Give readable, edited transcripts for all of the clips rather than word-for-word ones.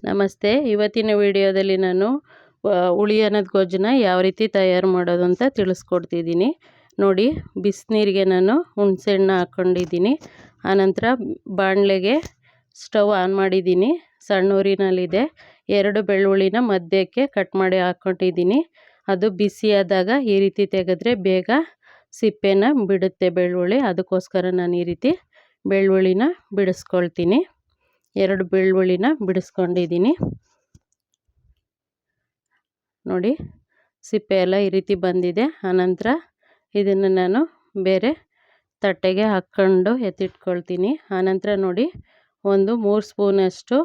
ನಮಸ್ತೆ. ಇವತ್ತಿನ ವಿಡಿಯೋದಲ್ಲಿ ನಾನು ಹುಳಿ ಅನ್ನದ ಗೊಜ್ಜನ್ನ ಯಾವ ರೀತಿ ತಯಾರು ಮಾಡೋದು ಅಂತ ತಿಳಿಸ್ಕೊಡ್ತಿದ್ದೀನಿ. ನೋಡಿ, ಬಿಸಿನೀರಿಗೆ ನಾನು ಹುಣಸೆಹಣ್ಣು ಹಾಕ್ಕೊಂಡಿದ್ದೀನಿ. ಆನಂತರ ಬಾಣಲೆಗೆ ಸ್ಟವ್ ಆನ್ ಮಾಡಿದ್ದೀನಿ. ಸಣ್ಣ ಉರಿನಲ್ಲಿದೆ. 2 ಬೆಳ್ಳುಳ್ಳಿನ ಮಧ್ಯಕ್ಕೆ ಕಟ್ ಮಾಡಿ ಹಾಕ್ಕೊಂಡಿದ್ದೀನಿ. ಅದು ಬಿಸಿಯಾದಾಗ ಈ ರೀತಿ ತೆಗೆದ್ರೆ ಬೇಗ ಸಿಪ್ಪೆನ ಬಿಡುತ್ತೆ ಬೆಳ್ಳುಳ್ಳಿ. ಅದಕ್ಕೋಸ್ಕರ ನಾನು ಈ ರೀತಿ ಬೆಳ್ಳುಳ್ಳಿನ ಬಿಡಿಸ್ಕೊಳ್ತೀನಿ. 2 ಬೆಳ್ಳುಳ್ಳಿನ ಬಿಡಿಸ್ಕೊಂಡಿದ್ದೀನಿ. ನೋಡಿ, ಸಿಪ್ಪೆ ಎಲ್ಲ ಈ ರೀತಿ ಬಂದಿದೆ. ಆನಂತರ ಇದನ್ನು ನಾನು ಬೇರೆ ತಟ್ಟೆಗೆ ಹಾಕ್ಕೊಂಡು ಎತ್ತಿಟ್ಕೊಳ್ತೀನಿ. ಆನಂತರ ನೋಡಿ, ಒಂದು 3 ಸ್ಪೂನಷ್ಟು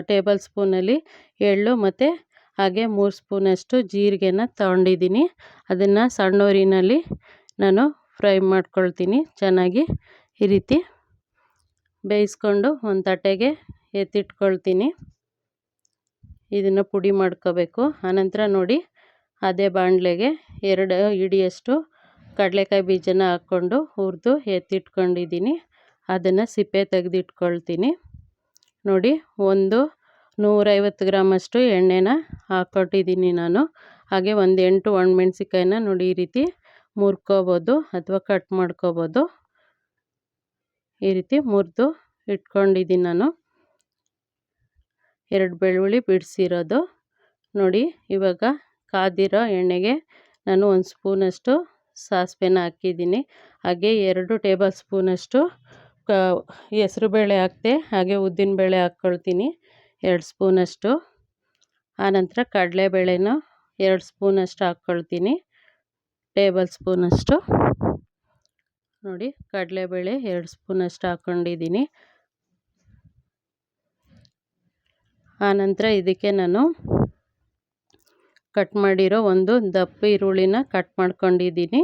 ಟೇಬಲ್ ಸ್ಪೂನಲ್ಲಿ ಎಳ್ಳು ಮತ್ತು ಹಾಗೆ 3 ಸ್ಪೂನಷ್ಟು ಜೀರಿಗೆನ ತಗೊಂಡಿದ್ದೀನಿ. ಅದನ್ನು ಸಣ್ಣ ಉರಿನಲ್ಲಿ ನಾನು ಫ್ರೈ ಮಾಡ್ಕೊಳ್ತೀನಿ. ಚೆನ್ನಾಗಿ ಈ ರೀತಿ ಬೇಯಿಸ್ಕೊಂಡು ಒಂದು ತಟ್ಟೆಗೆ ಎತ್ತಿಟ್ಕೊಳ್ತೀನಿ. ಇದನ್ನು ಪುಡಿ ಮಾಡ್ಕೋಬೇಕು. ಆನಂತರ ನೋಡಿ, ಅದೇ ಬಾಣಲೆಗೆ 2 ಹಿಡಿಯಷ್ಟು ಕಡಲೆಕಾಯಿ ಬೀಜನ ಹಾಕ್ಕೊಂಡು ಹುರಿದು ಎತ್ತಿಟ್ಕೊಂಡಿದ್ದೀನಿ. ಅದನ್ನು ಸಿಪ್ಪೆ ತೆಗೆದಿಟ್ಕೊಳ್ತೀನಿ. ನೋಡಿ, ಒಂದು 150 ಗ್ರಾಮಷ್ಟು ಎಣ್ಣೆನ ಹಾಕ್ಕೊಟ್ಟಿದ್ದೀನಿ ನಾನು. ಹಾಗೆ ಒಂದು 8 ಒಣಮೆಣ್ಸಿಕಾಯಿನ ನೋಡಿ ಈ ರೀತಿ ಮುರ್ಕೋಬೋದು ಅಥವಾ ಕಟ್ ಮಾಡ್ಕೋಬೋದು. ಈ ರೀತಿ ಮುರಿದು ಇಟ್ಕೊಂಡಿದ್ದೀನಿ ನಾನು. 2 ಬೆಳ್ಳುಳ್ಳಿ ಬಿಡಿಸಿರೋದು. ನೋಡಿ, ಇವಾಗ ಕಾದಿರೋ ಎಣ್ಣೆಗೆ ನಾನು 1 ಸ್ಪೂನಷ್ಟು ಸಾಸಿವೆನ ಹಾಕಿದ್ದೀನಿ. ಹಾಗೆ 2 ಟೇಬಲ್ ಸ್ಪೂನಷ್ಟು ಹೆಸರುಬೇಳೆ ಹಾಕ್ತೆ. ಹಾಗೆ ಉದ್ದಿನಬೇಳೆ ಹಾಕ್ಕೊಳ್ತೀನಿ 2 ಸ್ಪೂನಷ್ಟು. ಆನಂತರ ಕಡಲೆಬೇಳೆನ 2 ಸ್ಪೂನಷ್ಟು ಹಾಕ್ಕೊಳ್ತೀನಿ, ಟೇಬಲ್ ಸ್ಪೂನಷ್ಟು. ನೋಡಿ, ಕಡಲೆಬೇಳೆ 2 ಸ್ಪೂನಷ್ಟು ಹಾಕ್ಕೊಂಡಿದ್ದೀನಿ. ಆನಂತರ ಇದಕ್ಕೆ ನಾನು ಕಟ್ ಮಾಡಿರೋ ಒಂದು ದಪ್ಪ ಈರುಳ್ಳಿನ ಕಟ್ ಮಾಡ್ಕೊಂಡಿದ್ದೀನಿ.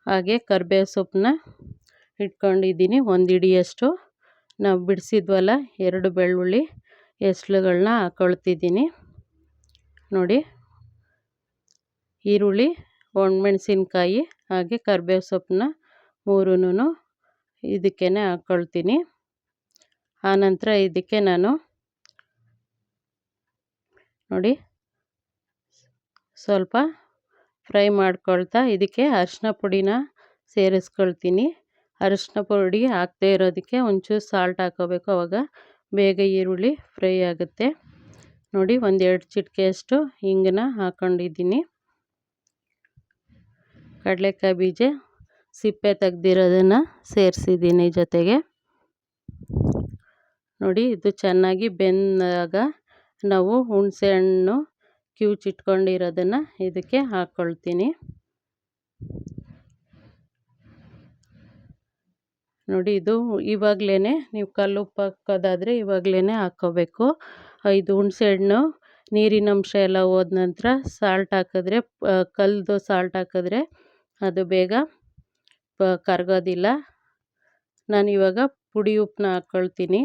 ಹಾಗೆ ಕರಿಬೇವು ಸೊಪ್ಪನ್ನ ಇಟ್ಕೊಂಡಿದ್ದೀನಿ 1 ಹಿಡಿಯಷ್ಟು. ನಾವು ಬಿಡಿಸಿದ್ವಲ್ಲ 2 ಬೆಳ್ಳುಳ್ಳಿ ಎಸ್ಳುಗಳನ್ನ ಹಾಕ್ಕೊಳ್ತಿದ್ದೀನಿ. ನೋಡಿ, ಈರುಳ್ಳಿ, ಒಣಮೆಣಸಿನ್ಕಾಯಿ ಹಾಗೆ ಕರಿಬೇವು ಸೊಪ್ಪನ್ನ 3ನೂ ಇದಕ್ಕೇ ಹಾಕ್ಕೊಳ್ತೀನಿ. ಆನಂತರ ಇದಕ್ಕೆ ನಾನು ನೋಡಿ ಸ್ವಲ್ಪ ಫ್ರೈ ಮಾಡ್ಕೊಳ್ತಾ ಇದಕ್ಕೆ ಅರಿಶಿನ ಪುಡಿನ ಸೇರಿಸ್ಕೊಳ್ತೀನಿ. ಅರಿಶಿನ ಪುಡಿ ಹಾಕದೇ ಇರೋದಕ್ಕೆ ಒಂಚೂರು ಸಾಲ್ಟ್ ಹಾಕ್ಕೋಬೇಕು. ಆವಾಗ ಬೇಗ ಈರುಳ್ಳಿ ಫ್ರೈ ಆಗುತ್ತೆ. ನೋಡಿ, 1-2 ಚಿಟಿಕೆಯಷ್ಟು ಹಿಂಗನ್ನ ಹಾಕ್ಕೊಂಡಿದ್ದೀನಿ. ಕಡಲೆಕಾಯಿ ಬೀಜ ಸಿಪ್ಪೆ ತೆಗ್ದಿರೋದನ್ನು ಸೇರಿಸಿದ್ದೀನಿ ಜೊತೆಗೆ. ನೋಡಿ, ಇದು ಚೆನ್ನಾಗಿ ಬೆಂದಾಗ ನಾವು ಹುಣಸೆಹಣ್ಣು ಕಿವುಚಿಟ್ಕೊಂಡಿರೋದನ್ನು ಇದಕ್ಕೆ ಹಾಕ್ಕೊಳ್ತೀನಿ. ನೋಡಿ, ಇದು ಇವಾಗಲೇ ನೀವು ಕಲ್ಲುಪ್ಪು ಹಾಕೋದಾದರೆ ಇವಾಗಲೇ ಹಾಕ್ಕೋಬೇಕು. ಇದು ಹುಣಸೆಹಣ್ಣು ನೀರಿನಂಶ ಎಲ್ಲ ಹೋದ ನಂತರ ಸಾಲ್ಟ್ ಹಾಕಿದ್ರೆ, ಕಲ್ಲದು ಸಾಲ್ಟ್ ಹಾಕಿದ್ರೆ ಅದು ಬೇಗ ಕರಗೋದಿಲ್ಲ. ನಾನಿವಾಗ ಪುಡಿ ಉಪ್ಪನ್ನ ಹಾಕ್ಕೊಳ್ತೀನಿ,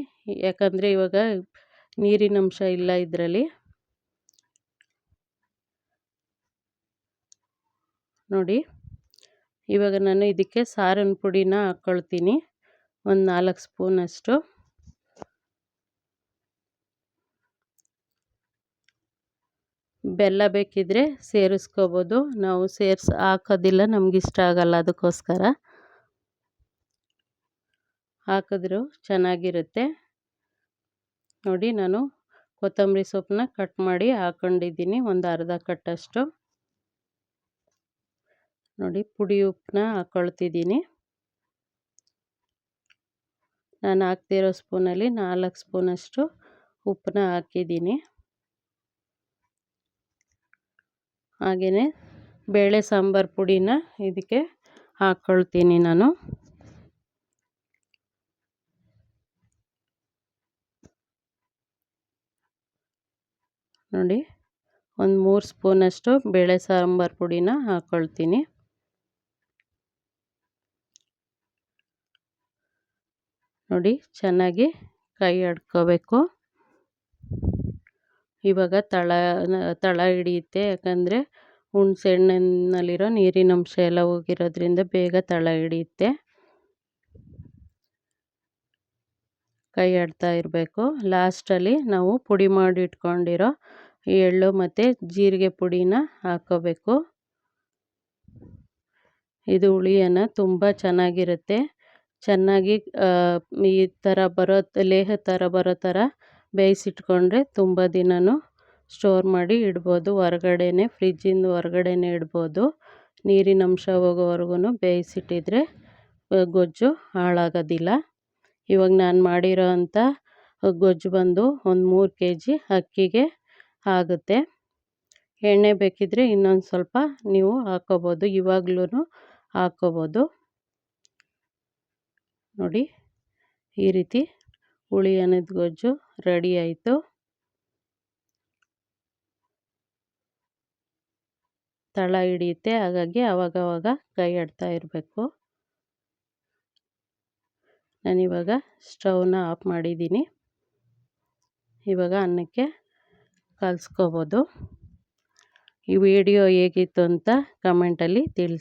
ಯಾಕಂದರೆ ಇವಾಗ ನೀರಿನಂಶ ಇಲ್ಲ ಇದರಲ್ಲಿ. ನೋಡಿ, ಇವಾಗ ನಾನು ಇದಕ್ಕೆ ಸಾರಿನ ಪುಡಿನ ಹಾಕ್ಕೊಳ್ತೀನಿ, ಒಂದು 4 ಸ್ಪೂನಷ್ಟು. ಬೆಲ್ಲ ಬೇಕಿದ್ರೆ ಸೇರಿಸ್ಕೋಬೋದು. ನಾವು ಹಾಕೋದಿಲ್ಲ, ನಮಗಿಷ್ಟ ಆಗಲ್ಲ, ಅದಕ್ಕೋಸ್ಕರ. ಹಾಕಿದ್ರೂ ಚೆನ್ನಾಗಿರುತ್ತೆ. ನೋಡಿ, ನಾನು ಕೊತ್ತಂಬರಿ ಸೊಪ್ಪನ್ನ ಕಟ್ ಮಾಡಿ ಹಾಕ್ಕೊಂಡಿದ್ದೀನಿ, ಒಂದು ಅರ್ಧ ಕಟ್ಟಷ್ಟು. ನೋಡಿ, ಪುಡಿ ಉಪ್ಪನ್ನ ಹಾಕ್ಕೊಳ್ತಿದ್ದೀನಿ. ನಾನು ಹಾಕ್ತಿರೋ ಸ್ಪೂನಲ್ಲಿ 4 ಸ್ಪೂನಷ್ಟು ಉಪ್ಪನ್ನ ಹಾಕಿದ್ದೀನಿ. ಹಾಗೆಯೇ ಬೇಳೆ ಸಾಂಬಾರು ಪುಡಿನ ಇದಕ್ಕೆ ಹಾಕ್ಕೊಳ್ತೀನಿ ನಾನು. ನೋಡಿ, ಒಂದು 3 ಸ್ಪೂನಷ್ಟು ಬೇಳೆ ಸಾಂಬಾರು ಪುಡಿನ ಹಾಕ್ಕೊಳ್ತೀನಿ. ನೋಡಿ, ಚೆನ್ನಾಗಿ ಕೈ ಆಡ್ಕೋಬೇಕು. ಇವಾಗ ತಳ ಹಿಡಿಯುತ್ತೆ, ಯಾಕಂದರೆ ಹುಣಸೆಹಣ್ಣಿನಲ್ಲಿರೋ ನೀರಿನಂಶ ಎಲ್ಲ ಹೋಗಿರೋದ್ರಿಂದ ಬೇಗ ತಳ ಹಿಡಿಯುತ್ತೆ. ಕೈ ಆಡ್ತಾ ಇರಬೇಕು. ಲಾಸ್ಟಲ್ಲಿ ನಾವು ಪುಡಿ ಮಾಡಿ ಇಟ್ಕೊಂಡಿರೋ ಎಳ್ಳು ಮತ್ತು ಜೀರಿಗೆ ಪುಡಿನ ಹಾಕ್ಕೋಬೇಕು. ಇದು ಹುಳಿಯನ್ನ ತುಂಬ ಚೆನ್ನಾಗಿರುತ್ತೆ. ಚೆನ್ನಾಗಿ ಈ ಥರ ಲೇಹ ಥರ ಬರೋ ಥರ ಬೇಯಿಸಿಟ್ಕೊಂಡ್ರೆ ತುಂಬ ದಿನವೂ ಸ್ಟೋರ್ ಮಾಡಿ ಇಡ್ಬೋದು. ಹೊರಗಡೆನೇ ಫ್ರಿಜ್ಜಿಂದ ಹೊರಗಡೆನೇ ಇಡ್ಬೋದು. ನೀರಿನ ಅಂಶ ಹೋಗೋವರೆಗೂ ಬೇಯಿಸಿಟ್ಟಿದ್ರೆ ಗೊಜ್ಜು ಹಾಳಾಗೋದಿಲ್ಲ. ಇವಾಗ ನಾನು ಮಾಡಿರೋ ಅಂಥ ಗೊಜ್ಜು ಬಂದು ಒಂದು 3 kg ಅಕ್ಕಿಗೆ ಆಗುತ್ತೆ. ಎಣ್ಣೆ ಬೇಕಿದ್ದರೆ ಇನ್ನೊಂದು ಸ್ವಲ್ಪ ನೀವು ಹಾಕ್ಕೋಬೋದು, ಇವಾಗ್ಲೂ ಹಾಕ್ಕೋಬೋದು. ನೋಡಿ, ಈ ರೀತಿ ಹುಳಿ ಅನ್ನದ ಗೊಜ್ಜು ರೆಡಿ ಆಯಿತು. ತಳ ಹಿಡಿಯುತ್ತೆ, ಹಾಗಾಗಿ ಆವಾಗವಾಗ ಕೈ ಆಡ್ತಾ ಇರಬೇಕು. ನಾನಿವಾಗ ಸ್ಟವ್ನ ಆಫ್ ಮಾಡಿದ್ದೀನಿ. ಇವಾಗ ಅನ್ನಕ್ಕೆ ಕಲಿಸ್ಕೋಬೋದು. ಈ ವಿಡಿಯೋ ಹೇಗಿತ್ತು ಅಂತ ಕಮೆಂಟಲ್ಲಿ ತಿಳಿಸಿ.